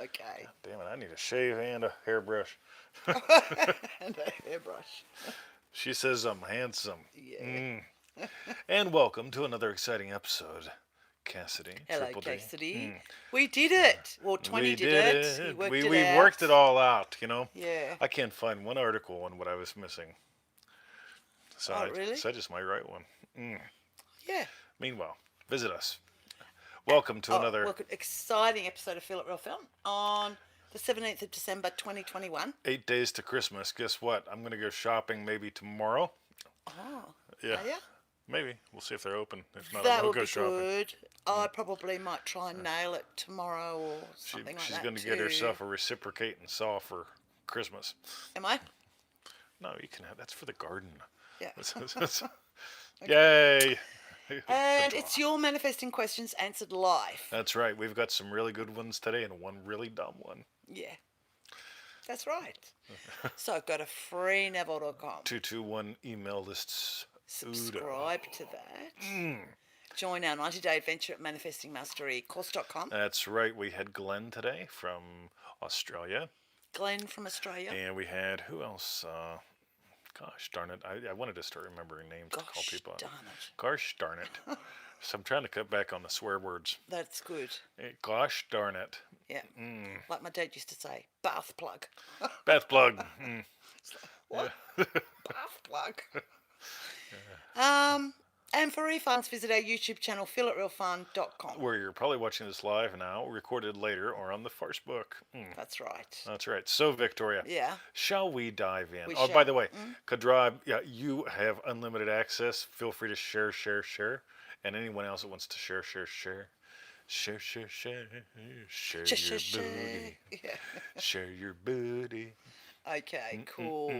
Okay. Damn it, I need a shave and a hairbrush. And a hairbrush. She says I'm handsome. Yeah. Mm. And welcome to another exciting episode, Cassidy, Hello, Triple D. Cassidy. We did it. Well, 20 We did did it. He it. worked it We worked out. it all out, Yeah. I can't find one article on what I was missing. So Oh, I, really? so I just might write one. Mm. Yeah. Meanwhile, visit us. Welcome to Oh, another welcome. Exciting episode of Feel It Real Film on the 17th of December 2021. 8 days to Christmas. Guess what? I'm going to go shopping maybe tomorrow. Oh, Yeah, are you? maybe. We'll see if they're open. If not, I That will would go be shopping. good. I probably might try and nail it tomorrow or something like She's that going to too. get herself a reciprocating saw for Christmas. Am I? No, you can have that's for the garden. Yeah. Yay! And it's your manifesting questions answered live. That's right. We've got some really good ones today and one really dumb one. Yeah, that's right. So go to freeneville.com. 221 email lists. Subscribe to that. Join our 90-day adventure at manifestingmasterycourse.com. That's right. We had Glenn today from Australia. Glenn from Australia. And we had, who else? Gosh darn it. I wanted to start remembering names to call people out. Darn it. Gosh darn it. So I'm trying to cut back on the swear words. That's good. Gosh darn it. Yeah. Like my dad used to say, bath plug. Bath plug. What? Bath plug. And for refunds, visit our YouTube channel, feelitrealfun.com. Where you're probably watching this live now, recorded later, or on the Farcebook. That's right. That's right. So, Victoria, Yeah. shall we dive in? We By shall. the way, Kadrab, yeah, you have unlimited access. Feel free to share. And anyone else that wants to share. Share your booty. Yeah. Share your booty. Okay, cool.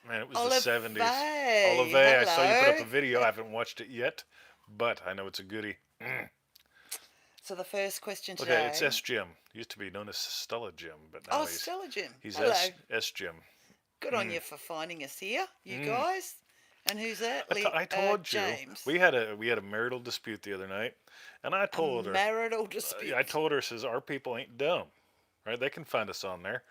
Man, it was Olive the 70s. Bay, Olive Bay. I saw you put up hello. a video. I haven't watched it yet, but I know it's a goodie. So the first question today. Okay, it's S. Jim. Used to be known as Stella Jim, but now Oh, Stella Jim. he's Hello. S. Jim. Good on you for finding us here, you guys. And who's that? I told you James. we had a marital dispute the other night, and I told her Marital dispute. I told her, says our people ain't dumb, right? They can find us on there.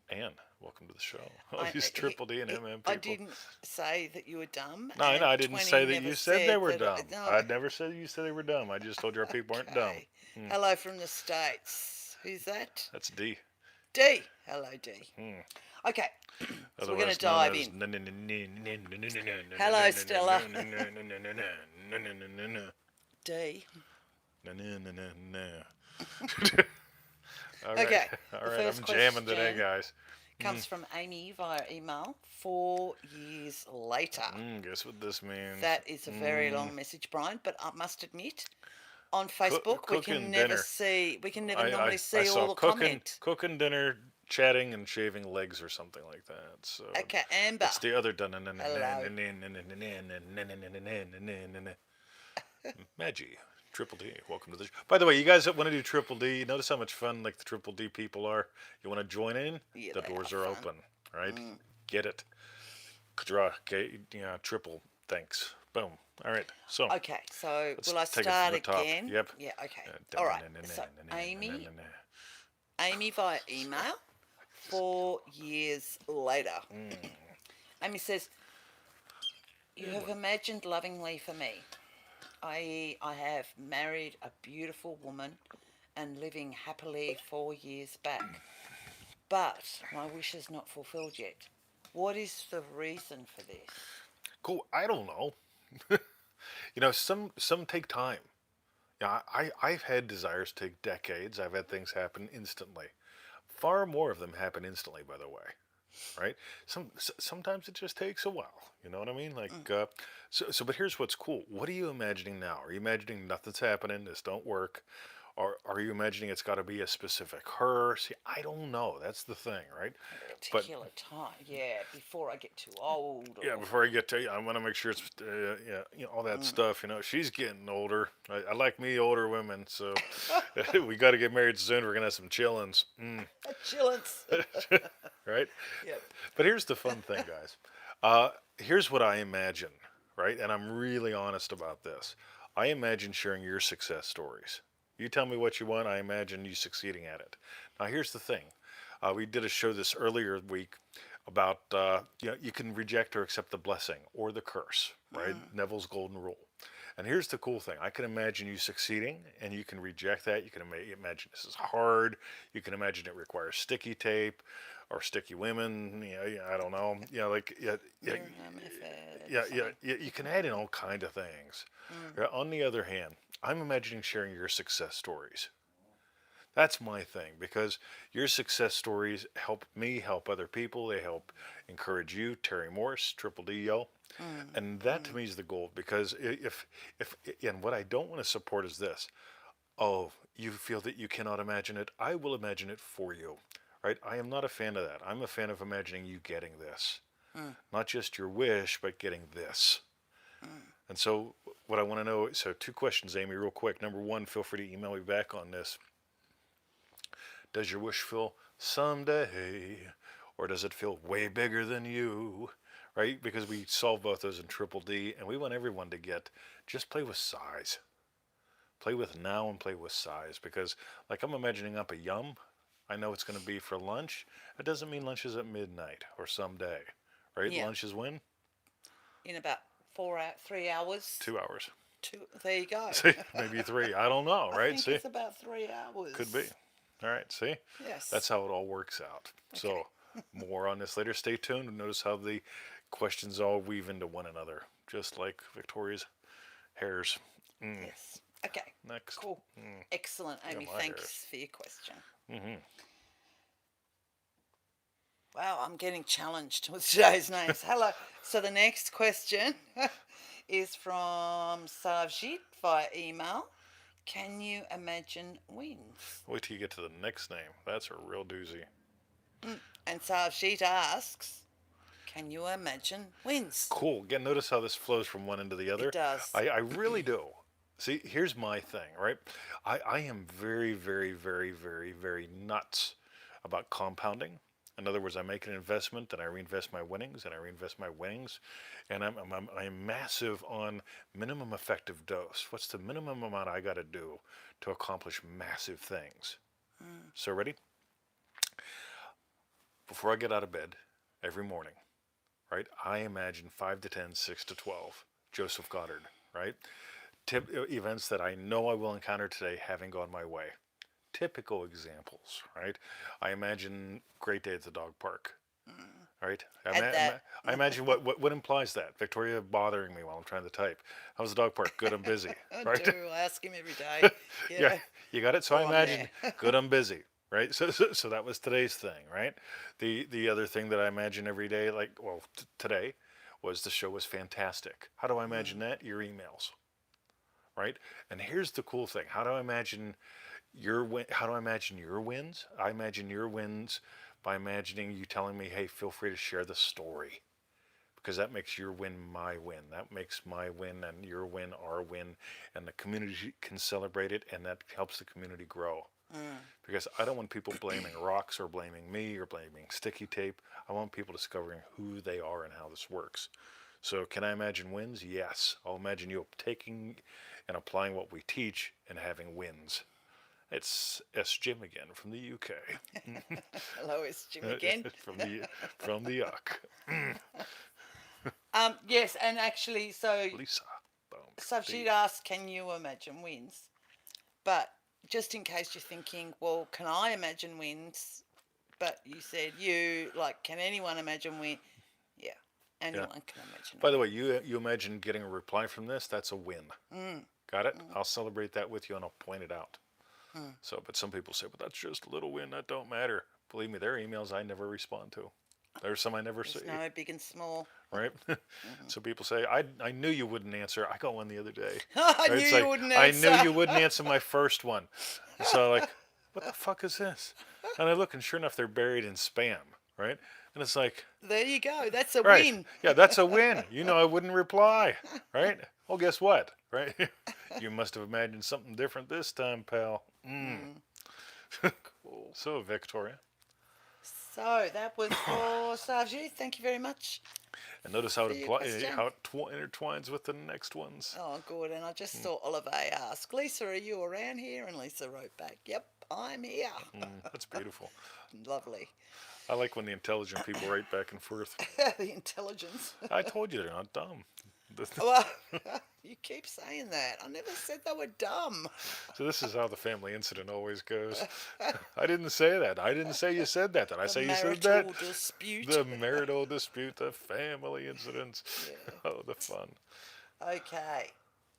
And welcome to the show. All these Triple D and MM people. I didn't say that you were dumb. No, and I didn't 20 say that never you said they were that dumb. no. I never said you said they were dumb. I just told you our people aren't dumb. Okay. Hello from the States. Who's that? That's D. D. Hello, D. Okay. So we're going to dive in. Hello, Stella. D. All right. Okay, All the right. first I'm jamming today, question guys. Comes from Amy via email 4 years later. Guess what this means? That is a very long message, Brian, but I must admit, on Facebook we cooking can never dinner. see, we can never I normally see saw all the cooking, comment. cooking dinner, chatting, and shaving legs or something like that. So Okay, Amber. it's the other Maggie. Triple D, welcome to the show. By the way, you guys that want to do Triple D, notice how much fun like the Triple D people are. You want to join in? Yeah, The they doors are are fun. open, right? Get it. Okay, yeah, triple. Thanks. Boom. All right. So. Okay, so let's will I take it from start the top. again? Yep. Yeah, okay. All right, so Amy via email 4 years later. Amy says, you have imagined lovingly for me. I have married a beautiful woman and living happily 4 years back. But my wish is not fulfilled yet. What is the reason for this? Cool. I don't know. Some take time. Yeah, I've had desires take decades. I've had things happen instantly. Far more of them happen instantly, by the way. Right? Sometimes it just takes a while. You know what I mean? Like, but here's what's cool. What are you imagining now? Are you imagining nothing's happening? This don't work? Or are you imagining it's got to be a specific her? See, I don't know. That's the thing, right? Particular time, yeah, before I get too old. Yeah, before I get to you, I want to make sure it's, all that stuff. She's getting older. I like me older women, so we got to get married soon. We're gonna have some chillins. Chillins. Right? Yep. But here's the fun thing, guys. Here's what I imagine, right? And I'm really honest about this. I imagine sharing your success stories. You tell me what you want, I imagine you succeeding at it. Now, here's the thing. We did a show this earlier week about you can reject or accept the blessing or the curse, right? Neville's golden rule. And here's the cool thing. I can imagine you succeeding, and you can reject that. You can imagine this is hard. You can imagine it requires sticky tape or sticky women. I don't know. Like Mirror manifest. you can add in all kind of things. On the other hand, I'm imagining sharing your success stories. That's my thing because your success stories help me help other people. They help encourage you, Terry Morris, Triple D Yo, and that to me is the goal. Because if and what I don't want to support is this. Oh, you feel that you cannot imagine it? I will imagine it for you. Right? I am not a fan of that. I'm a fan of imagining you getting this, not just your wish, but getting this. And so, what I want to know. So, two questions, Amy, real quick. Number one, feel free to email me back on this. Does your wish feel someday, or does it feel way bigger than you? Right? Because we solve both those in Triple D, and we want everyone to get just play with size. Play with now and play with size. Because, like, I'm imagining up a yum. I know it's going to be for lunch. It doesn't mean lunch is at midnight or someday. Right? Yeah. Lunch is when? In about 3 hours. 2 hours. There you go. See, maybe 3. I don't know. Right? I think See, it's about 3 hours. could be. All right. See, Yes. that's how it all works out. So, more on this later. Stay tuned and notice how the questions all weave into one another, just like Victoria's hairs. Yes. Okay. Next. Cool. Excellent, Amy. my Thanks hairs. for your question. Wow, I'm getting challenged with today's names. Hello. So the next question is from Savjit via email. Can you imagine wins? Wait till you get to the next name. That's a real doozy. And Savjit asks, can you imagine wins? Cool. Again, notice how this flows from one end to the other. It does. I really do. See, here's my thing, right? I am very, very, very, very, very nuts about compounding. In other words, I make an investment, and I reinvest my winnings, and I reinvest my winnings, and I'm massive on minimum effective dose. What's the minimum amount I got to do to accomplish massive things? So ready? Before I get out of bed every morning, right? I imagine 5 to 10, 6 to 12. Joseph Goddard, right? Events that I know I will encounter today having gone my way. Typical examples, right? I imagine great day at the dog park, right? I imagine what implies that. Victoria bothering me while I'm trying to type. How's the dog park? Good, I'm busy, right? I ask him every day. Yeah, you got it. So I I'm imagine there. good, I'm busy, right? So that was today's thing, right? The other thing that I imagine every day, like today, was the show was fantastic. How do I imagine that? Your emails, right? And here's the cool thing. How do I imagine how do I imagine your wins? I imagine your wins by imagining you telling me, hey, feel free to share the story. Because that makes your win my win. That makes my win and your win our win. And the community can celebrate it, and that helps the community grow. Because I don't want people blaming rocks or blaming me or blaming sticky tape. I want people discovering who they are and how this works. So can I imagine wins? Yes. I'll imagine you taking and applying what we teach and having wins. It's S. Jim again from the UK. Hello, it's Jim again. from the Yuck. Yes, and actually, so Lisa. Savjit asked, can you imagine wins? But just in case you're thinking, well, can I imagine wins? But you said can anyone imagine win? Yeah, anyone can imagine. By the way, you imagine getting a reply from this? That's a win. Got it? I'll celebrate that with you, and I'll point it out. So, but some people say, but that's just a little win. That don't matter. Believe me, there are emails I never respond to. There's some I never see. No, big and small. Right? So people say, I knew you wouldn't answer. I got one the other day. I Right? knew It's you like, wouldn't I answer. knew you wouldn't answer my first one. So like, what the fuck is this? And I look, and sure enough, they're buried in spam. Right? And it's like, There you go. That's a right. win. Yeah, that's a win. You know I wouldn't reply. Right? Well, guess what? Right? You must have imagined something different this time, pal. Cool. So, Victoria. So that was for Savjit. Thank you very much. And notice how For your question. how it intertwines with the next ones. Oh, good. And I just saw Oliver ask, Lisa, are you around here? And Lisa wrote back, yep. I'm here. That's beautiful. Lovely. I like when the intelligent people write back and forth. The intelligence. I told you they're not dumb. Well, you keep saying that. I never said they were dumb. So this is how the family incident always goes. I didn't say that. I didn't say you said that. Did I The say you said that? marital dispute. The marital dispute, the family incidents. Yeah. Oh, the fun. Okay.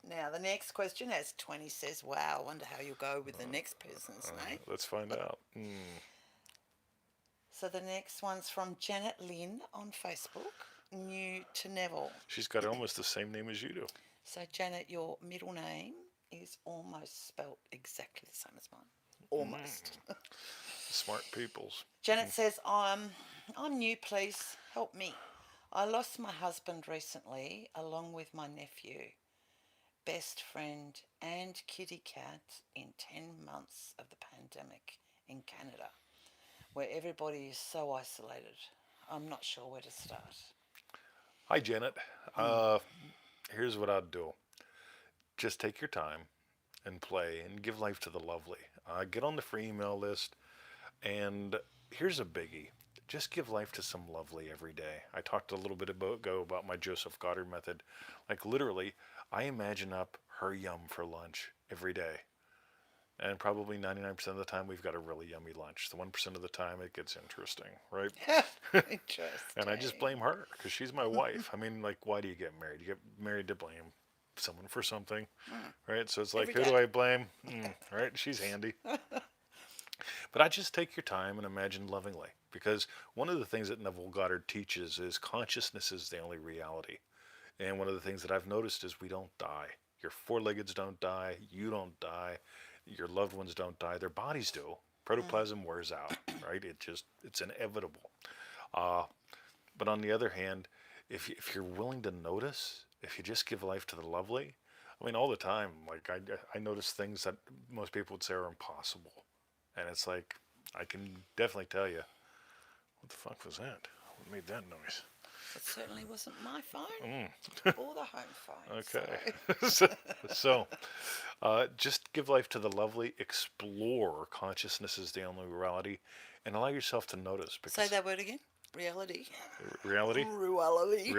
Now, the next question, as 20 says, wow, I wonder how you'll go with the next person's name. Let's find out. So the next one's from Janet Lynn on Facebook, new to Neville. She's got almost the same name as you do. So, Janet, your middle name is almost spelt exactly the same as mine. Almost. Smart peoples. Janet says, I'm new, please help me. I lost my husband recently, along with my nephew, best friend, and kitty cat in 10 months of the pandemic in Canada, where everybody is so isolated. I'm not sure where to start. Hi, Janet. Here's what I'd do. Just take your time and play and give life to the lovely. Get on the free email list. And here's a biggie. Just give life to some lovely every day. I talked a little bit ago about my Joseph Goddard method. Like literally, I imagine up her yum for lunch every day. And probably 99% of the time, we've got a really yummy lunch. The 1% of the time, it gets interesting, right? Interesting. And I just blame her because she's my wife. I mean, like, why do you get married? You get married to blame someone for something, right? So it's like, Every who day. do I blame? Right? She's handy. But I just take your time and imagine lovingly. Because one of the things that Neville Goddard teaches is consciousness is the only reality. And one of the things that I've noticed is we don't die. Your four-leggeds don't die. You don't die. Your loved ones don't die. Their bodies do. Protoplasm wears out, right? It's inevitable. But on the other hand, if you're willing to notice, if you just give life to the lovely, I mean, all the time, like I notice things that most people would say are impossible. And it's like, I can definitely tell you, what the fuck was that? What made that noise? It certainly wasn't my phone or the home phone. Okay. Just give life to the lovely, explore consciousness is the only reality, and allow yourself to notice. Say Because that word again. Reality. reality, Reality.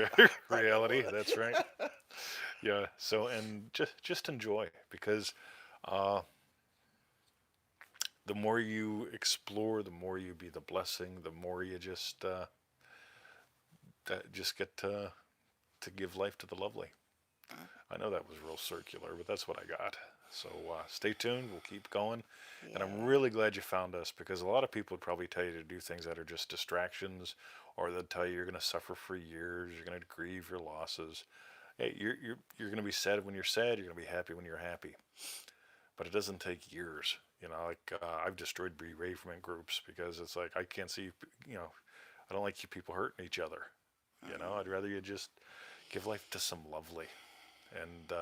reality. That's right. Yeah. So and just enjoy because the more you explore, the more you be the blessing. The more you just get to give life to the lovely. I know that was real circular, but that's what I got. So stay tuned. We'll keep going. Yeah. And I'm really glad you found us because a lot of people would probably tell you to do things that are just distractions, or they'll tell you you're going to suffer for years. You're going to grieve your losses. Hey, you're going to be sad when you're sad. You're going to be happy when you're happy. But it doesn't take years. You know, like I've destroyed bereavement groups because it's like I can't see. You know, I don't like you people hurting each other. You know, I'd rather you just give life to some lovely, and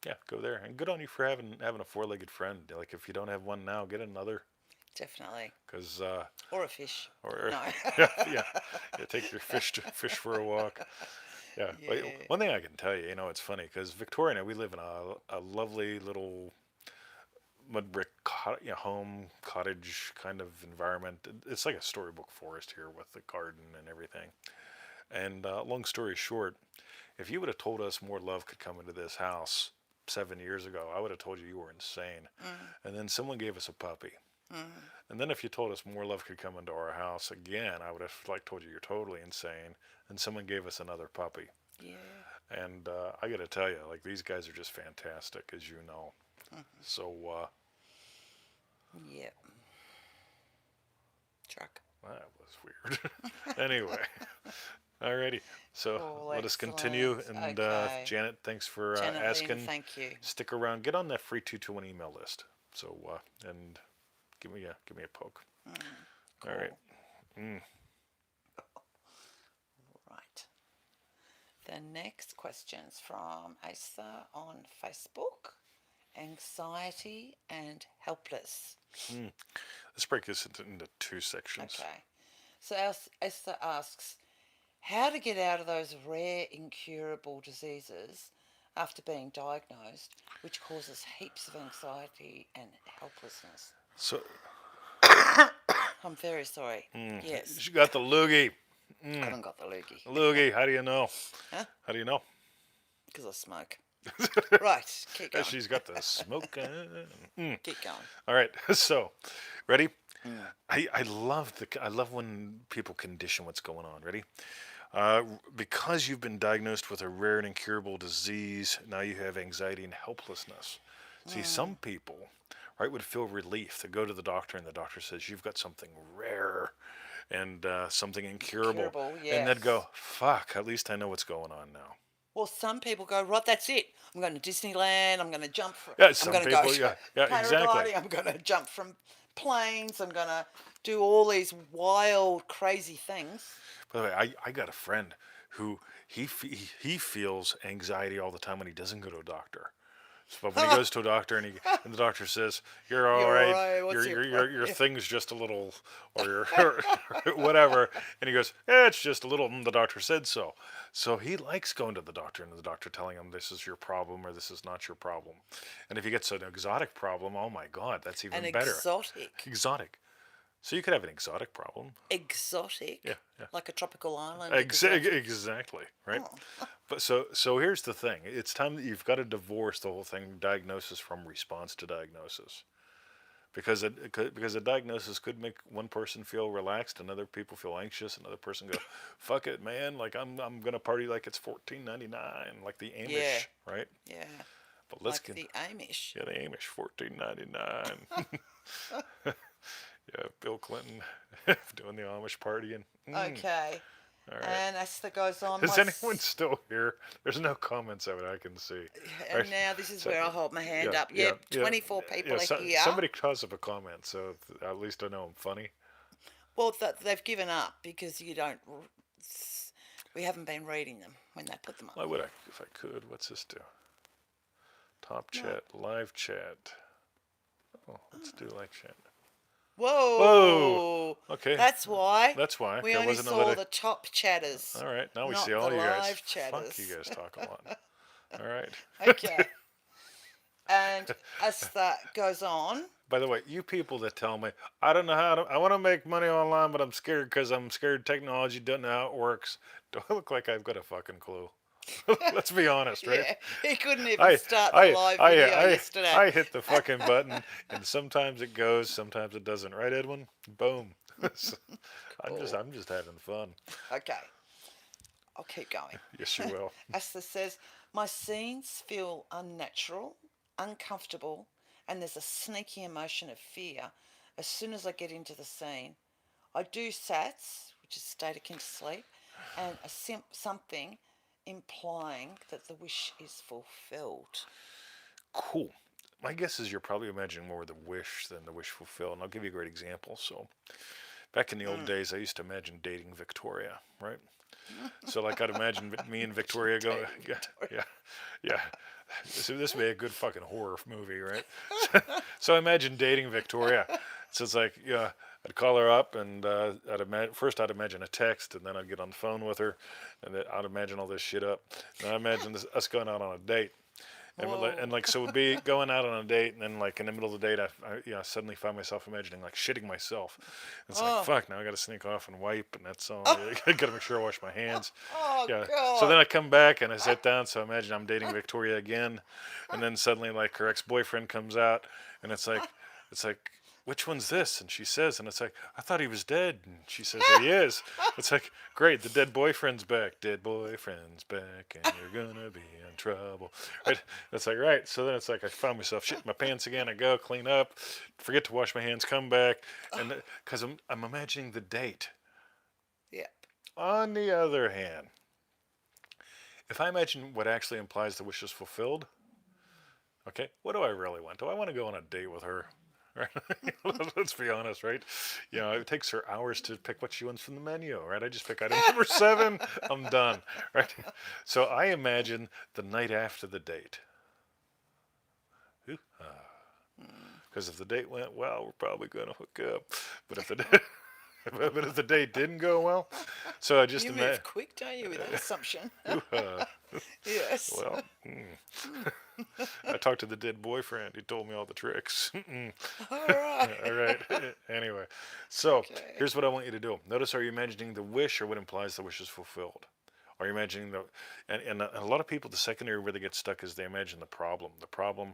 yeah, go there. And good on you for having a four-legged friend. Like if you don't have one now, get another. Definitely. Cause Or a fish. or No. yeah, take your fish for a walk. Yeah. Yeah. One thing I can tell you, you know, it's funny because Victoria and I, we live in a lovely little mud brick home cottage kind of environment. It's like a storybook forest here with the garden and everything. And long story short, if you would have told us more love could come into this house 7 years ago, I would have told you you were insane. And then someone gave us a puppy. And then if you told us more love could come into our house again, I would have told you you're totally insane. And someone gave us another puppy. Yeah. And I got to tell you, like these guys are just fantastic, as you know. So Yep. Truck. that was weird. Anyway, alrighty. So Oh, let us continue. excellent. And Okay. Janet, thanks for Janet Lynn, asking. thank you. Stick around. Get on that free 221 email list. So and give me a poke. Cool. All right. Right. The next question's from Asa on Facebook. Anxiety and helpless. Let's break this into two sections. Okay. So Asa asks, how to get out of those rare incurable diseases after being diagnosed, which causes heaps of anxiety and helplessness. So I'm very sorry. Yes, she got the loogie. I haven't got the loogie. Loogie. How do you know? Huh? How do you know? Because I smoke. Right, keep going. She's got the smoking. Keep going. All right. So, ready? Mm. I love when people condition what's going on. Ready? Because you've been diagnosed with a rare and incurable disease, now you have anxiety and helplessness. See, some people, right, would feel relief to go to the doctor and the doctor says you've got something rare and something incurable, Curable, and they'd go, yes. "Fuck! At least I know what's going on now." Well, some people go, right, that's it. I'm going to Disneyland. I'm going to jump. Yeah, I'm some going to go people, yeah, exactly. paragliding. I'm going to jump from planes. I'm going to do all these wild, crazy things. By the way, I got a friend who he feels anxiety all the time when he doesn't go to a doctor. But when he goes to a doctor and the doctor says you're all You're all right, right. What's your problem? your thing's just a little or your whatever, and he goes, yeah, it's just a little. And the doctor said so. So he likes going to the doctor and the doctor telling him this is your problem or this is not your problem. And if he gets an exotic problem, oh my God, that's even An better. exotic. Exotic. So you could have an exotic problem. Exotic? Yeah, yeah. Like a tropical island? Exactly, right? Oh. But so here's the thing. It's time that you've got to divorce the whole thing, diagnosis from response to diagnosis. Because a diagnosis could make one person feel relaxed, another people feel anxious, another person go, "Fuck it, man! Like I'm gonna party like it's 14.99, like the Amish, Yeah. right?" Yeah. But let's Like get the Amish. yeah, the Amish 14.99. Yeah, Bill Clinton doing the Amish partying. Okay. All right. And as that goes on, Is anyone still here? There's no comments of it I can see. and Right? now this is So, where I hold my hand yeah, up. yeah, Yep, yeah, 24 people yeah. are here. Somebody toss up a comment, so at least I know I'm funny. Well, they've given up because you don't. We haven't been reading them when they put them up. Why would I, if I could? What's this do? Top chat, live chat. Oh, let's do live chat. Whoa. Whoa! Okay. That's why. That's why. We I only wasn't saw the top chatters. All right. Now we not see all the you guys. live chatters. Fuck, you guys talk a lot. All right. Okay. And as that goes on, By the way, you people that tell me I don't know how to, I want to make money online, but I'm scared because I'm scared technology doesn't know how it works. Do I look like I've got a fucking clue? Let's be honest, right? yeah, he couldn't even start the live video yesterday. I hit the fucking button, and sometimes it goes, sometimes it doesn't. Right, Edwin? Boom. So, I'm just having fun. Okay, I'll keep going. Yes, you will. Asta says, my scenes feel unnatural, uncomfortable, and there's a sneaky emotion of fear as soon as I get into the scene. I do SATs, which is state akin to sleep, and something implying that the wish is fulfilled. Cool. My guess is you're probably imagining more of the wish than the wish fulfilled, and I'll give you a great example. So, back in the old days, I used to imagine dating Victoria, right? So, like, I'd imagine me and Victoria go, yeah. This would be a good fucking horror movie, right? So, imagine dating Victoria. So it's like, yeah, I'd call her up, and first I'd imagine a text, and then I'd get on the phone with her, and then I'd imagine all this shit up, and I imagine us going out on a date. And like so, we'd be going out on a date, and then like in the middle of the date, I suddenly find myself imagining like shitting myself. It's like fuck, now I got to sneak off and wipe, and that's all. I got to make sure I wash my hands. Oh, Yeah. God. So then I come back and I sit down. So I imagine I'm dating Victoria again, and then suddenly like her ex-boyfriend comes out, and it's like, which one's this? And she says, and it's like, I thought he was dead. And she says, he is. It's like, great, the dead boyfriend's back. Dead boyfriend's back, and you're gonna be in trouble. Right? It's like, right. So then it's like, I found myself shitting my pants again. I go clean up, forget to wash my hands, come back, and because I'm imagining the date. Yep. On the other hand, if I imagine what actually implies the wish is fulfilled, okay, what do I really want? Do I want to go on a date with her? Right? Let's be honest, right? You know, it takes her hours to pick what she wants from the menu, right? I just pick item number 7, I'm done, right? So I imagine the night after the date. Because if the date went well, we're probably going to hook up. But if the date didn't go well, so I just You imagine. move quick, don't you, with that assumption? Yes. Well, I talked to the dead boyfriend. He told me all the tricks. All right. All right. Anyway, so Okay. here's what I want you to do. Notice, are you imagining the wish or what implies the wish is fulfilled? Are you imagining the, and a lot of people, the secondary where they get stuck is they imagine the problem. The problem,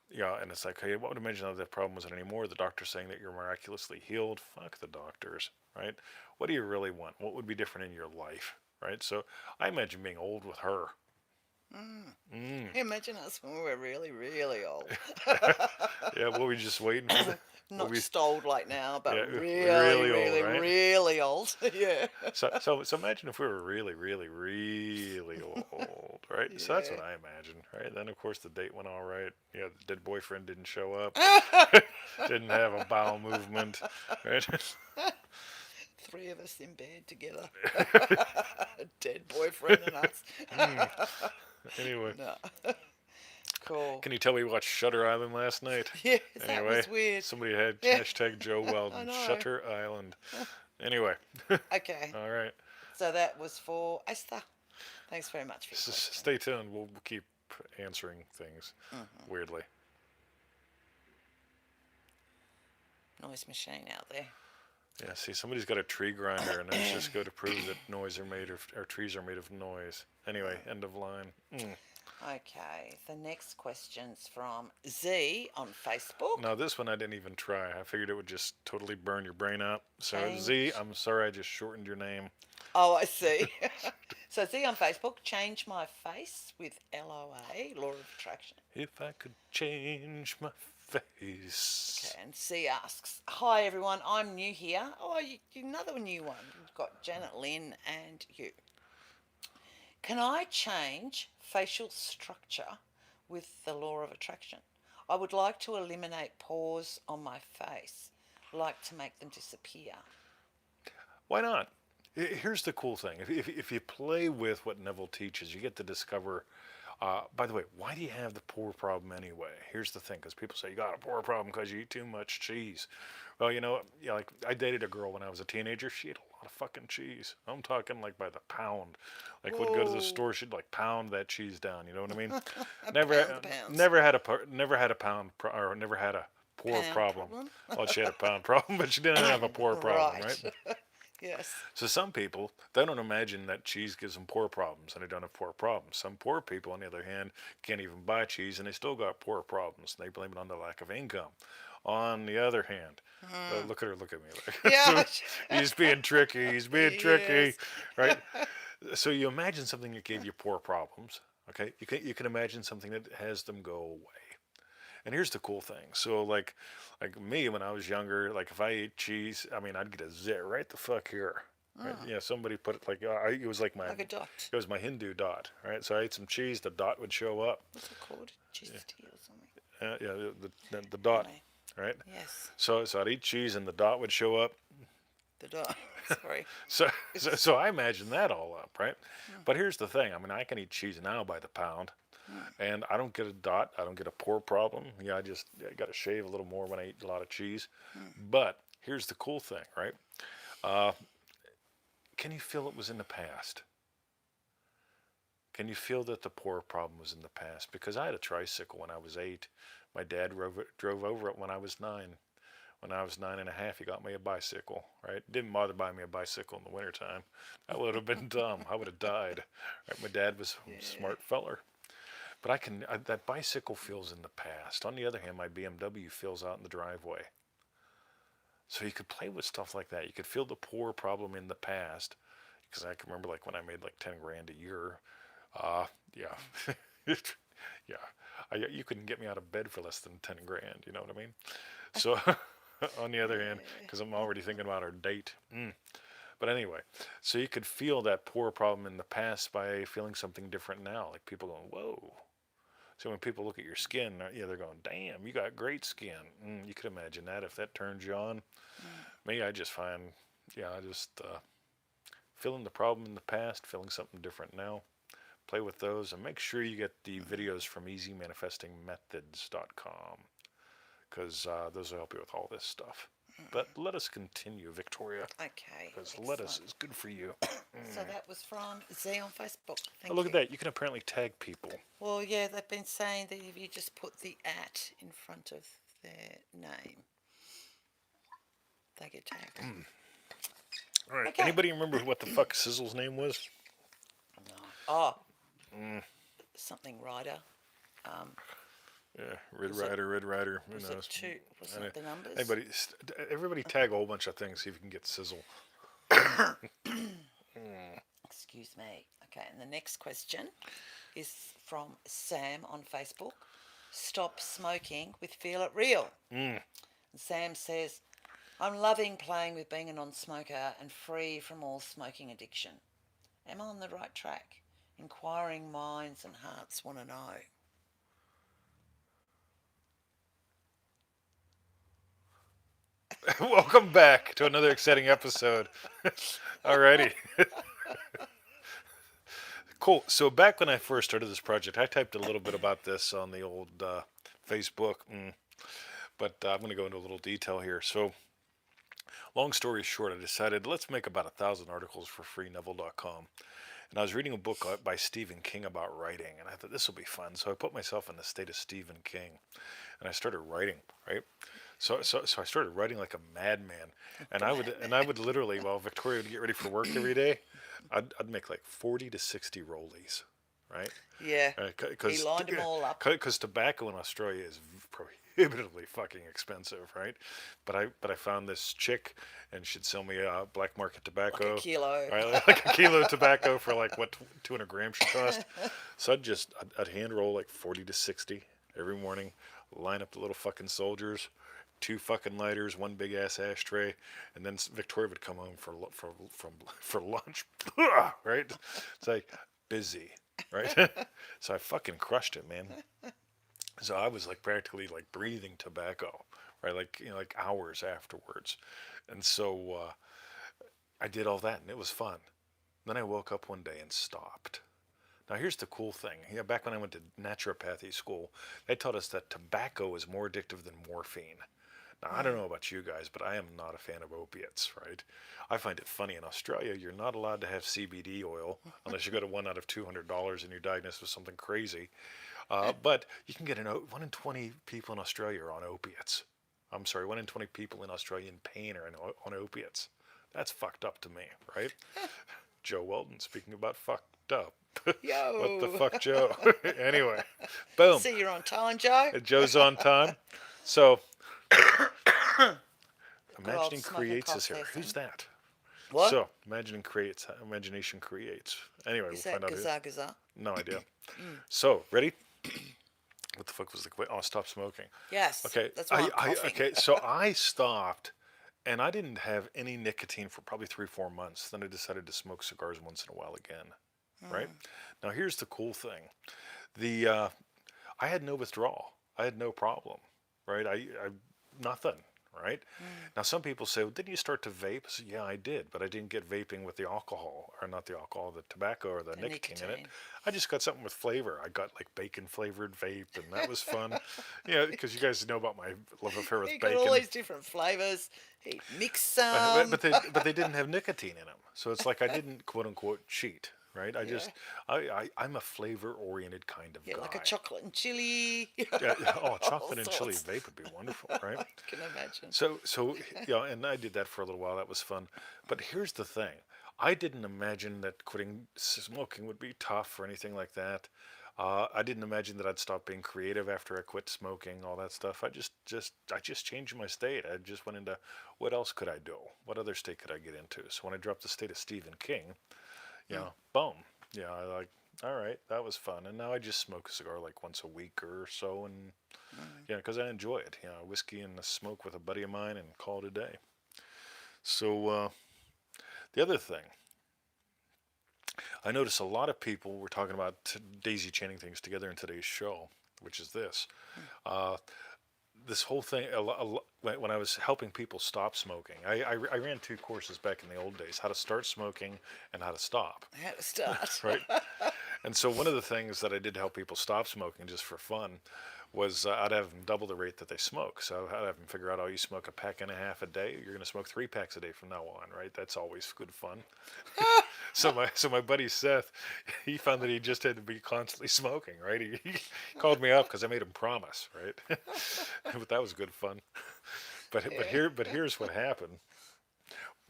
yeah, and it's like, hey, what would imagine if that problem wasn't anymore? The doctor's saying that you're miraculously healed. Fuck the doctors, right? What do you really want? What would be different in your life, right? So I imagine being old with her. Mm. Mm. Imagine us when we were really, really old. Yeah, what we just waiting for the, what Not we, just old like now, but yeah, really, really old, really, right? really old. Yeah. So imagine if we were really, really, really old, right? So that's Yeah. what I imagine, right? Then of course the date went all right. Yeah, the dead boyfriend didn't show up, didn't have a bowel movement, right? Three of us in bed together. A dead boyfriend and us. Mm. Anyway, No. Cool. can you tell we watched Shutter Island last night? Yes, that Anyway, was weird. somebody had Yeah, hashtag Joe I Weldon know. Shutter Island. Anyway, Okay, all right. so that was for Esther. Thanks very much for your question. Stay tuned. We'll keep answering things Hmm. weirdly. Noise machine out there. Yeah, see, somebody's got a tree grinder, and it's just go to prove that noise are made of, or trees are made of noise. Anyway, end of line. Okay, the next question's from Z on Facebook. Now, this one I didn't even try. I figured it would just totally burn your brain out. So, Z, Change. I'm sorry I just shortened your name. Oh, I see. So Z on Facebook, change my face with LOA, law of attraction. If I could change my face. Okay, and C asks, hi everyone, I'm new here. Oh, you're another new one. We've got Janet Lynn and you. Can I change facial structure with the law of attraction? I would like to eliminate pores on my face, like to make them disappear. Why not? Here's the cool thing. If you play with what Neville teaches, you get to discover. By the way, why do you have the pore problem anyway? Here's the thing, because people say you got a pore problem because you eat too much cheese. Well, yeah, like I dated a girl when I was a teenager. She ate a lot of fucking cheese. I'm talking like by the pound. Like would go to the Whoa. store, she'd like pound that cheese down. You know what I mean? A Never, pound the pounds. never had a or never had a pore Pound problem. problem? Well, she had a pound problem, but she didn't have a pore problem, Right. right? Yes. So some people, they don't imagine that cheese gives them poor problems, and they don't have poor problems. Some poor people, on the other hand, can't even buy cheese, and they still got poor problems. They blame it on the lack of income. On the other hand, look at her, look at me. Yeah. He's being tricky. He's being tricky, Yes. right? So you imagine something that gave you poor problems. Okay, you can imagine something that has them go away. And here's the cool thing. So like me when I was younger, like if I ate cheese, I mean I'd get a zit right the fuck here. Right? Oh, Yeah, somebody put it like it was like like a dot. it was my Hindu dot, right? So I ate some cheese, the dot would show up. What's it called? Gisty or something? Yeah, the dot, Anyway, right? yes. So I'd eat cheese and the dot would show up. The dot. Sorry. So I imagine that all up, right? But here's the thing. I mean, I can eat cheese now by the pound, and I don't get a dot. I don't get a pore problem. Yeah, I got to shave a little more when I eat a lot of cheese. But here's the cool thing, right? Uh, can you feel it was in the past? Can you feel that the pore problem was in the past? Because I had a tricycle when I was 8. My dad drove over it when I was 9. When I was 9 and a half, he got me a bicycle, right? Didn't bother buying me a bicycle in the wintertime. That would have been dumb. I would have died. Right? My dad was Yeah. a smart feller. But that bicycle feels in the past. On the other hand, my BMW feels out in the driveway. So you could play with stuff like that. You could feel the poor problem in the past. Because I can remember like when I made like 10 grand a year. Yeah. Yeah. You couldn't get me out of bed for less than 10 grand. You know what I mean? So on the other hand, because I'm already thinking about our date. But anyway, so you could feel that poor problem in the past by feeling something different now. Like people going, whoa. So when people look at your skin, they're going, damn, you got great skin. You could imagine that if that turns you on. Me, I just find, I just feeling the problem in the past, feeling something different now. Play with those and make sure you get the videos from easymanifestingmethods.com because those will help you with all this stuff. But let us continue, Victoria, Okay, because lettuce excellent. is good for you. So that was from Z on Facebook. Oh, Thank look at you. that. You can apparently tag people. Well, yeah, they've been saying that if you just put the at in front of their name, they get tagged. All right. Okay. Anybody remember what the fuck Sizzle's name was? No. Oh, something rider. Um, Yeah, Red was it Rider, Red Rider. Who was it knows? two? Wasn't Any- it the numbers? Anybody, everybody tag a whole bunch of things. See if you can get Sizzle. Excuse me. Okay, and the next question is from Sam on Facebook. Stop smoking with Feel It Real. Mm. And Sam says, I'm loving playing with being a non smoker and free from all smoking addiction. Am I on the right track? Inquiring minds and hearts want to know. Welcome back to another exciting episode. Alrighty. Cool. So back when I first started this project, I typed a little bit about this on the old Facebook, but I'm going to go into a little detail here. So, long story short, I decided let's make about 1,000 articles for freeneville.com. And I was reading a book by Stephen King about writing, and I thought this will be fun. So I put myself in the state of Stephen King, and I started writing. Right. So I started writing like a madman, and I would literally, while Victoria would get ready for work every day, I'd make like 40 to 60 rollies, right? Yeah, he Because lined them all up. tobacco in Australia is prohibitively fucking expensive, right? But I found this chick, and she'd sell me black market Like a tobacco, kilo. right? Like a kilo of tobacco for like what 200 grams should cost. So I'd hand roll like 40 to 60 every morning, line up the little fucking soldiers, two fucking lighters, one big ass ashtray, and then Victoria would come home for lunch, right? It's like busy, right? So I fucking crushed it, man. So I was like practically like breathing tobacco, right? Like like hours afterwards, and so I did all that, and it was fun. Then I woke up one day and stopped. Now here's the cool thing. Back when I went to naturopathy school, they taught us that tobacco is more addictive than morphine. Now, I don't know about you guys, but I am not a fan of opiates, right? I find it funny in Australia, you're not allowed to have CBD oil unless you go to one out of $200 and you're diagnosed with something crazy. But you can get 1 in 20 people in Australia are on opiates. I'm sorry, 1 in 20 people in Australia in pain are on opiates. That's fucked up to me, right? Joe Weldon speaking about fucked up. What the Yo. fuck, Joe? Anyway, boom. See, you're on time, Joe. Joe's on time. So, Good old imagining smoking creates is cough here. there, Who's son. that? What? So, imagination creates. Anyway, we'll Is that find out who. gaza gaza? No idea. So, ready? What the fuck was the wait? Oh, stop smoking. Yes. Okay. That's why I'm coughing. Okay. So I stopped, and I didn't have any nicotine for probably 3 or 4 months. Then I decided to smoke cigars once in a while again. Right. Now here's the cool thing. The I had no withdrawal. I had no problem. Right. I nothing. Right. Now some people say, well, didn't you start to vape? I said, yeah, I did, but I didn't get vaping with the alcohol, or not the alcohol, the tobacco or the nicotine in it. Nicotine. I just got something with flavor. I got like bacon flavored vape, and that was fun. Yeah, because you guys know about my love affair with He got bacon. all these different flavours. He mixed But, some. but they didn't have nicotine in them, so it's like I didn't quote unquote cheat, right? I just I'm a flavor oriented kind of Yeah, guy. like a chocolate and chili. Yeah, oh, All chocolate and chili sorts. vape would be wonderful, right? I can imagine. So and I did that for a little while. That was fun. But here's the thing: I didn't imagine that quitting smoking would be tough or anything like that. I didn't imagine that I'd stop being creative after I quit smoking, all that stuff. I just changed my state. I just went into what else could I do? What other state could I get into? So when I dropped the state of Stephen King, boom. Yeah, I like, all right, that was fun. And now I just smoke a cigar like once a week or so, and because I enjoy it. Whiskey and a smoke with a buddy of mine, and call it a day. So the other thing, I notice a lot of people were talking about daisy chaining things together in today's show, which is this. Uh, this whole thing, when I was helping people stop smoking, I ran 2 courses back in the old days: how to start smoking and how to stop. How to start. Right. And so one of the things that I did to help people stop smoking just for fun was I'd have them double the rate that they smoke. So I'd have them figure out, oh, you smoke a pack and a half a day, you're going to smoke 3 packs a day from now on, right? That's always good fun. So my buddy Seth, he found that he just had to be constantly smoking, right? He called me up because I made him promise, right? But that was good fun. But here's what happened.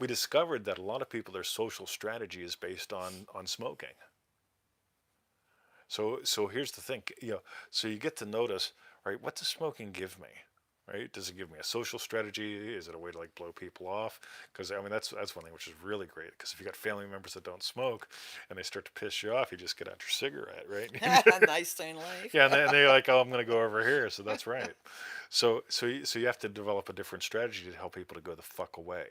We discovered that a lot of people, their social strategy is based on smoking. So here's the thing, so you get to notice, right? What does smoking give me? Right? Does it give me a social strategy? Is it a way to like blow people off? Because I mean that's one thing which is really great. Because if you got family members that don't smoke, and they start to piss you off, you just get out your cigarette, right? And they soon leave. Yeah, and they're like, oh, I'm going to go over here. So that's right. So you have to develop a different strategy to help people to go the fuck away,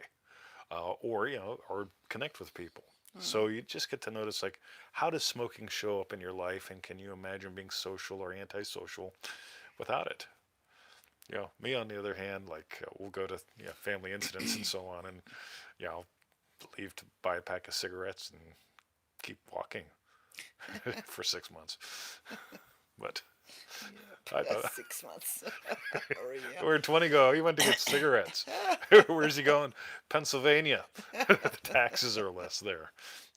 or connect with people. So you just get to notice, like, how does smoking show up in your life, and can you imagine being social or antisocial without it? Me on the other hand, like, we'll go to family incidents and so on, and I'll leave to buy a pack of cigarettes and keep walking for 6 months. But I thought 6 months. where'd 20 go? He went to get cigarettes. Where's he going? Pennsylvania. The taxes are less there.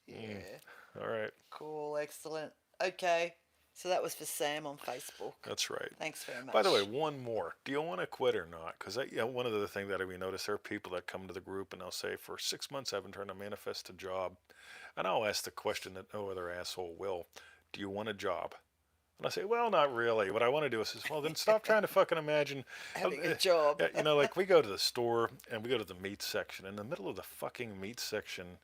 Yeah. All right. Cool. Excellent. Okay. So that was for Sam on Facebook. That's right. Thanks very much. By the way, one more. Do you want to quit or not? Because one of the things that we notice, there are people that come to the group and they'll say, for 6 months I've been trying to manifest a job. And I'll ask the question that no other asshole will. Do you want a job? And I say, well, not really. What I want to do is, well, then stop trying to fucking imagine having a job. Like we go to the store and we go to the meat section. In the middle of the fucking meat section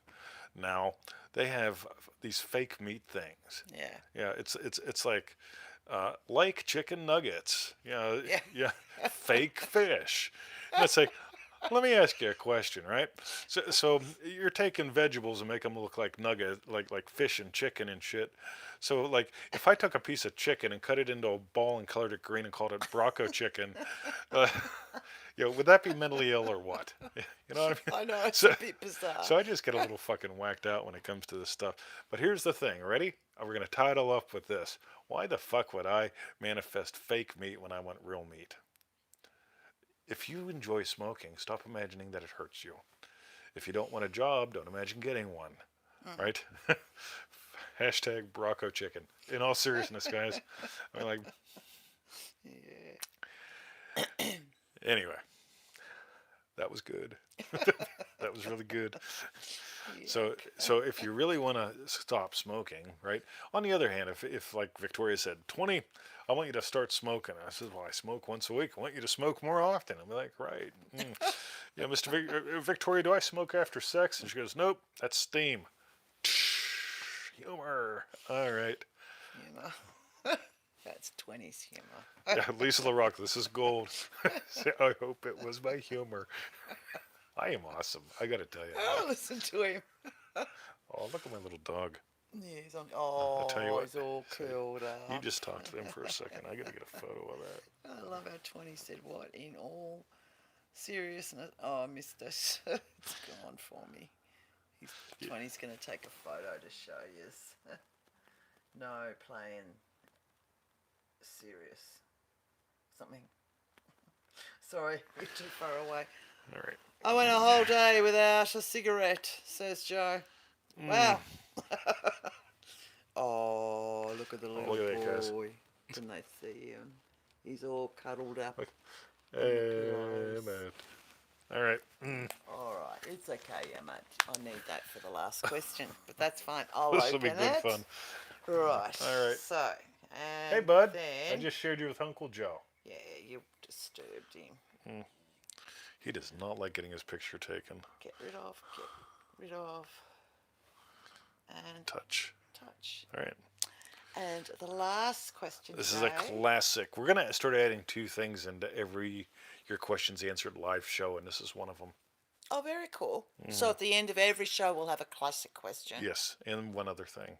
now, they have these fake meat things. Yeah. Yeah, it's like chicken nuggets. Yeah, fake fish. And it's like, let me ask you a question, right? So you're taking vegetables and make them look like nugget, like fish and chicken and shit. So like, if I took a piece of chicken and cut it into a ball and colored it green and called it Bronco chicken, uh, would that be mentally ill or what? You know what I mean? I know, it's a bit bizarre. So I just get a little fucking whacked out when it comes to this stuff. But here's the thing, ready? We're going to tie it all up with this. Why the fuck would I manifest fake meat when I want real meat? If you enjoy smoking, stop imagining that it hurts you. If you don't want a job, don't imagine getting one. Right? Hashtag Bronco chicken. In all seriousness, guys. I mean, like... Yeah. Anyway. That was good. That was really good. Yeah. So if you really want to stop smoking, right? On the other hand, if like Victoria said, 20, I want you to start smoking. I said, well, I smoke once a week. I want you to smoke more often. I'm like, right. Yeah, Victoria, do I smoke after sex? And she goes, nope, that's steam. Humor. All right. Humor. That's 20s humor. Yeah, Lisa LaRock, this is gold. I hope it was my humor. I am awesome. I got to tell you. Oh, listen to him. Oh, look at my little dog. Yeah, he's on. Oh, I'll tell you what, he's all curled up. You just talk to them for a second. I got to get a photo of that. I love how 20 said what in all seriousness. Oh, I missed it. It's gone for me. 20's going to take a photo to show you. No, playing serious. Something. Sorry, we're too far away. All right. I went a whole day without a cigarette, says Joe. Wow. Oh, look at the little boy. Can they see him? He's all cuddled up. Hey, mate. All right. All right. It's okay, yeah, mate. I need that for the last question, but that's fine. I'll this open will be good fun. Right. All right. So, hey, bud. Then, I just shared you with Uncle Joe. Yeah, you disturbed him. He does not like getting his picture taken. Get rid of. And touch. All right. And the last question. This is a classic. We're gonna start adding 2 things into every Your Questions Answered live show, and this is one of them. Oh, very cool. So at the end of every show, we'll have a classic question. Yes, and one other thing.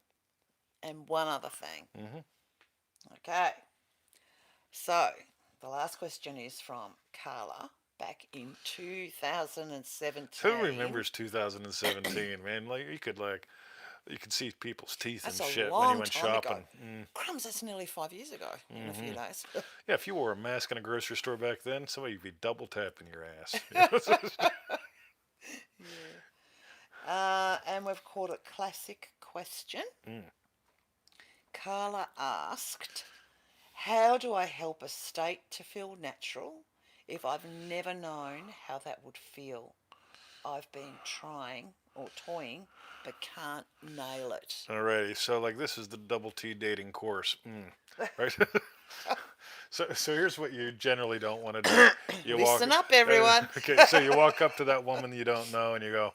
And one other thing. Okay. So the last question is from Carla back in 2017. Who remembers 2017, man? Like, you could, like, You can see people's teeth That's and a shit when you long went time ago. shopping. Crumbs, that's nearly 5 years ago in a few days. Yeah, if you wore a mask in a grocery store back then, somebody would be double tapping your ass. Yeah. And we've called it Classic Question. Carla asked, how do I help a state to feel natural if I've never known how that would feel? I've been trying or toying but can't nail it. Alrighty, so like this is the double T dating course, right? So here's what you generally don't want to do. You walk, Listen up, everyone. okay, so you walk up to that woman you don't know and you go,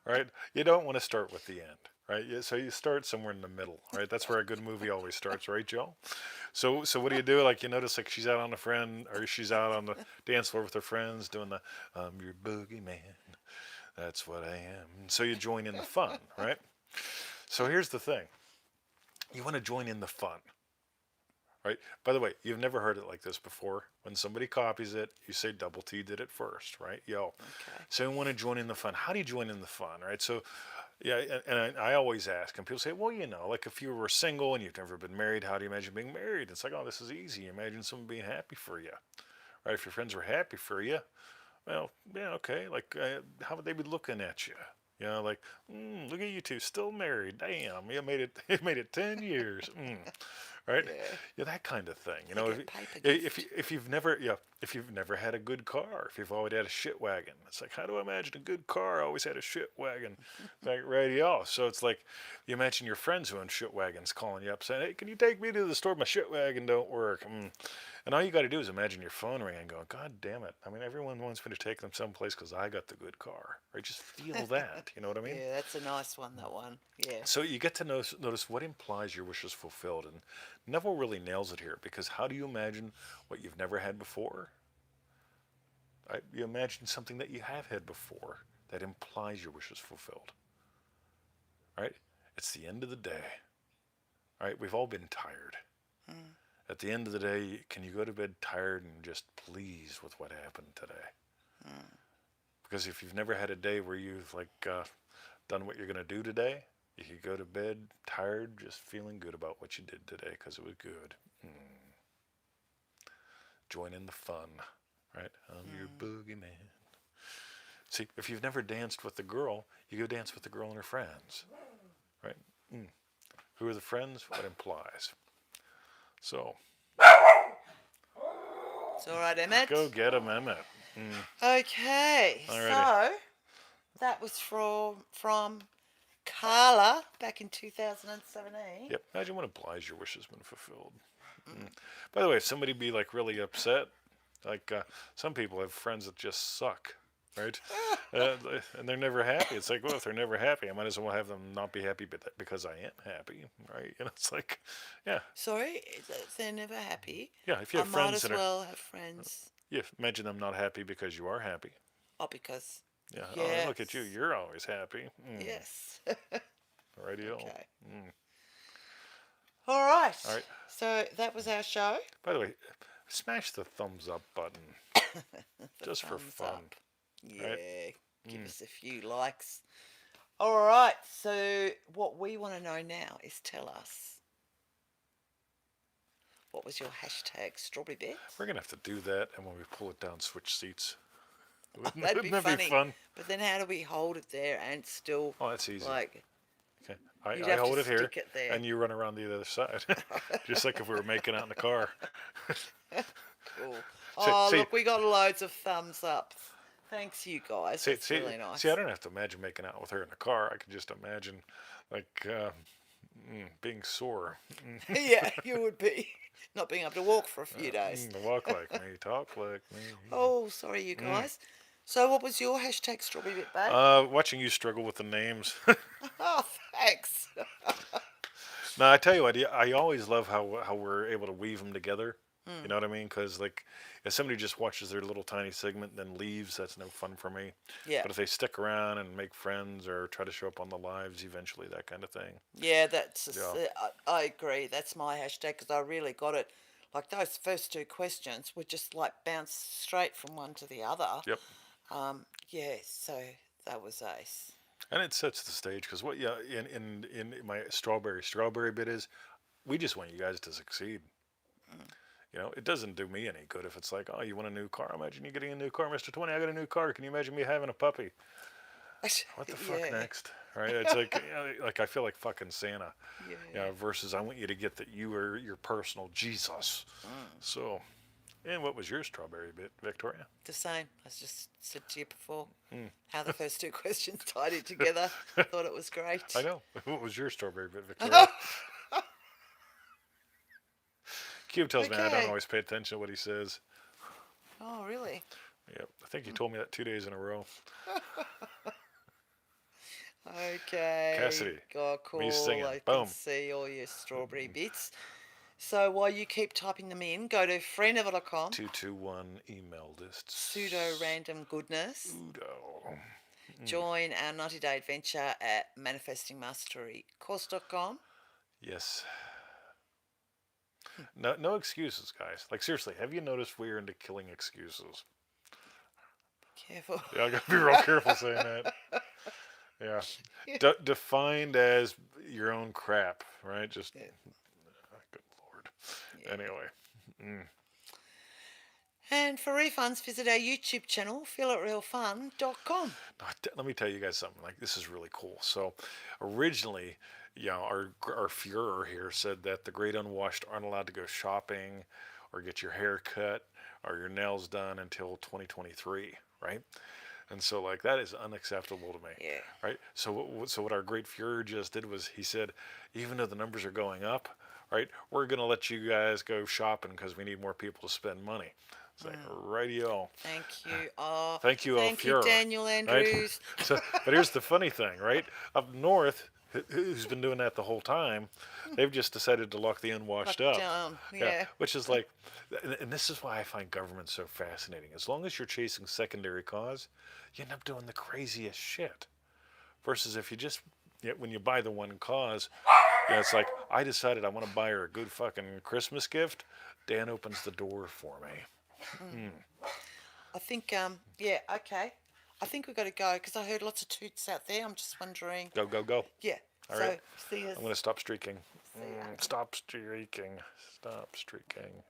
right? You don't want to start with the end, right? So you start somewhere in the middle, right? That's where a good movie always starts, right, Joe? So what do you do? Like you notice like she's out on a friend or she's out on the dance floor with her friends doing the I'm your boogeyman. That's what I am. So you join in the fun, right? So here's the thing. You want to join in the fun, right? By the way, you've never heard it like this before. When somebody copies it, you say double T did it first, right? Yo. Okay. So you want to join in the fun. How do you join in the fun, right? So, yeah, and I always ask, and people say, well, like if you were single and you've never been married, how do you imagine being married? It's like, oh, this is easy. Imagine someone being happy for you, right? If your friends were happy for you, well, yeah, okay. Like, how would they be looking at you? Like, look at you two, still married. Damn, you made it. You made it 10 years. Right? Yeah. Yeah, that kind of thing. Like a paper If gift. if you've never if you've never had a good car, if you've always had a shit wagon, it's like how do I imagine a good car? I always had a shit wagon, like radio. So it's like you imagine your friends who own shit wagons calling you up saying, "Hey, can you take me to the store? My shit wagon don't work." And all you got to do is imagine your phone ringing, and going, "God damn it! I mean, everyone wants me to take them someplace because I got the good car." Right? Just feel that. You know what I mean? Yeah, that's a nice one, that one. Yeah. So you get to notice what implies your wish is fulfilled, and Neville really nails it here because how do you imagine what you've never had before? Right? You imagine something that you have had before that implies your wish is fulfilled. Right? It's the end of the day. Right? We've all been tired. At the end of the day, can you go to bed tired and just pleased with what happened today? Because if you've never had a day where you've done what you're going to do today, you could go to bed tired, just feeling good about what you did today because it was good. Join in the fun, right? I'm your boogeyman. See, if you've never danced with a girl, you go dance with the girl and her friends, right? Who are the friends? What implies? So, It's all right, Emmett. go get 'em, Emmett. Okay, Alrighty. so that was from Carla back in 2017. Yep. Imagine what implies your wish has been fulfilled. By the way, if somebody be like really upset, like some people have friends that just suck, right? And they're never happy. It's like, well, if they're never happy, I might as well have them not be happy, but because I am happy, right? It's like, yeah, Sorry, they're never happy. yeah. If you I have might friends as that are, well have friends. yeah, imagine them not happy because you are happy. Oh, because Yeah. yes. Oh, look at you. You're always happy. Yes. Radio. Okay. All right. All right. So that was our show. By the way, smash the thumbs up button just for Thumbs fun. up. Yeah. Right? Give us a few likes. All right. So what we want to know now is tell us, what was your hashtag strawberry bits? We're gonna have to do that, and when we pull it down, switch seats. That'd be Wouldn't that funny. be fun? But then how do we hold it there and still Oh, that's easy. like Okay, you'd I have hold to it here, stick it there. and you run around the other side, just like if we were making out in the car. Cool. Oh, see- look, we got loads of thumbs up. Thanks, you guys. See, That's see, really nice. see, I don't have to imagine making out with her in the car. I can just imagine, like, being sore. Yeah, you would be not being able to walk for a few days. Walk like me, talk like me. Oh, sorry, you guys. So, what was your hashtag strawberry bit, babe? Watching you struggle with the names. Oh, thanks. No, I tell you what, I always love how we're able to weave them together. You know what I mean? Because like, if somebody just watches their little tiny segment and then leaves, that's no fun for me. Yeah. But if they stick around and make friends or try to show up on the lives eventually, that kind of thing. Yeah, that's. Yeah. I agree. That's my hashtag because I really got it. Like those first two questions were just like bounced straight from one to the other. Yep. Yeah, so that was ace. And it sets the stage because what yeah in my strawberry bit is we just want you guys to succeed. It doesn't do me any good if it's like, oh, you want a new car? Imagine you getting a new car, Mr. 20. I got a new car. Can you imagine me having a puppy? What the fuck Yeah. next? Right? It's like, like I feel like fucking Santa. Yeah. Versus I want you to get that you are your personal Jesus. Mm. So, and what was your strawberry bit, Victoria? The same. I just said to you before Mm. how the first two questions tied it together. Thought it was I great. know. What was your strawberry bit, Victoria? Cube tells me I don't Okay. always pay attention to what he says. Oh, really? Yep. I think he told me that 2 days in a row. Okay. Cassidy, Oh, me cool. singing. I can Boom. see all your strawberry bits. So while you keep typing them in, go to friendever.com, 221 email pseudo lists. random goodness. Udo. Join our 90-day adventure at manifestingmasterycourse.com. Yes. No, no excuses, guys. Like seriously, have you noticed we're into killing excuses? Careful. Yeah, I gotta be real careful saying that. Yeah, defined as your own crap, right? Just Yeah. good lord. Yeah. Anyway, mm. And for refunds, visit our YouTube channel, feelitrealfun.com. Let me tell you guys something. Like this is really cool. So, originally, our Führer here said that the great unwashed aren't allowed to go shopping, or get your hair cut, or your nails done until 2023, right? And so, like, that is unacceptable to me, Yeah. right? So what our great Führer just did was he said, even though the numbers are going up, right, we're gonna let you guys go shopping because we need more people to spend money. It's like, radio. Thank you. Oh, Thank you, thank you, Führer. Daniel Right? Andrews. But here's the funny thing, right? Up north, who's been doing that the whole time, they've just decided to lock the unwashed Locked up. down. Yeah, Yeah. which is like, and this is why I find government so fascinating. As long as you're chasing secondary cause, you end up doing the craziest shit. Versus if you just, when you buy the one cause, it's like, I decided I want to buy her a good fucking Christmas gift. Dan opens the door for me. I think, yeah, okay. I think we've got to go because I heard lots of toots out there. I'm just wondering. Go, go, go. Yeah. All So, right. see you. I'm going to stop streaking. See ya. Stop streaking. Stop streaking.